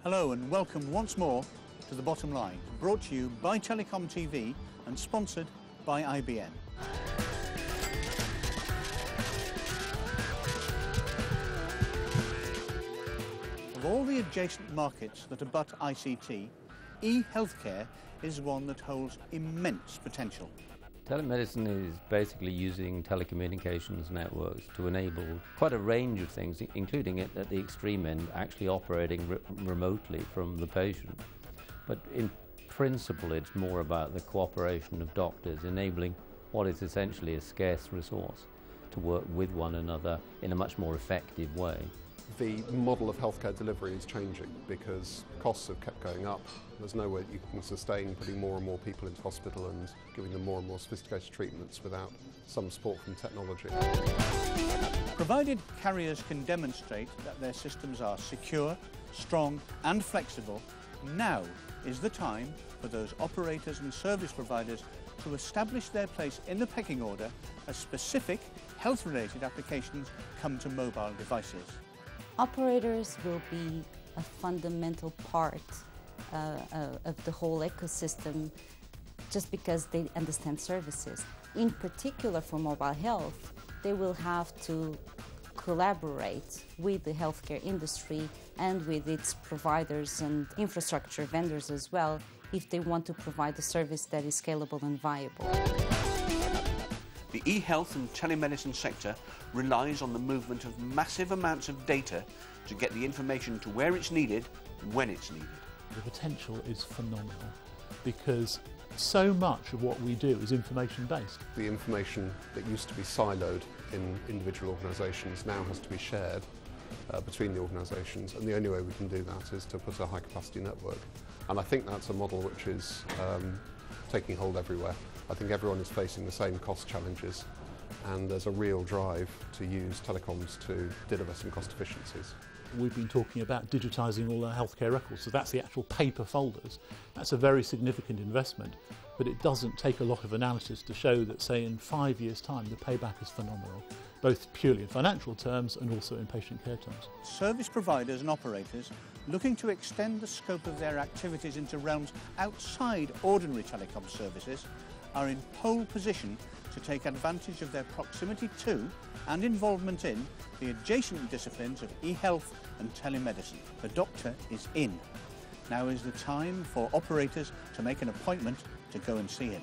Hello and welcome once more to The Bottom Line, brought to you by TelecomTV and sponsored by IBM. Of all the adjacent markets that abut ICT, e-healthcare is one that holds immense potential. Telemedicine is basically using telecommunications networks to enable quite a range of things, including at the extreme end, actually operating remotely from the patient. But in principle, it's more about the cooperation of doctors, enabling what is essentially a scarce resource to work with one another in a much more effective way. The model of healthcare delivery is changing because costs have kept going up. There's no way that you can sustain putting more and more people into hospital and giving them more and more sophisticated treatments without some support from technology. Provided carriers can demonstrate that their systems are secure, strong and flexible, now is the time for those operators and service providers to establish their place in the pecking order as specific health-related applications come to mobile devices. Operators will be a fundamental part of the whole ecosystem just because they understand services. In particular for mobile health, they will have to collaborate with the healthcare industry and with its providers and infrastructure vendors as well if they want to provide a service that is scalable and viable. The e-health and telemedicine sector relies on the movement of massive amounts of data to get the information to where it's needed, when it's needed. The potential is phenomenal because so much of what we do is information-based. The information that used to be siloed in individual organisations now has to be shared between the organisations, and the only way we can do that is to put a high-capacity network. And I think that's a model which is taking hold everywhere. I think everyone is facing the same cost challenges, and there's a real drive to use telecoms to deliver some cost efficiencies. We've been talking about digitising all our healthcare records, so that's the actual paper folders. That's a very significant investment, but it doesn't take a lot of analysis to show that, say, in 5 years' time, the payback is phenomenal, both purely in financial terms and also in patient care terms. Service providers and operators looking to extend the scope of their activities into realms outside ordinary telecom services are in pole position to take advantage of their proximity to and involvement in the adjacent disciplines of e-health and telemedicine. The doctor is in. Now is the time for operators to make an appointment to go and see him.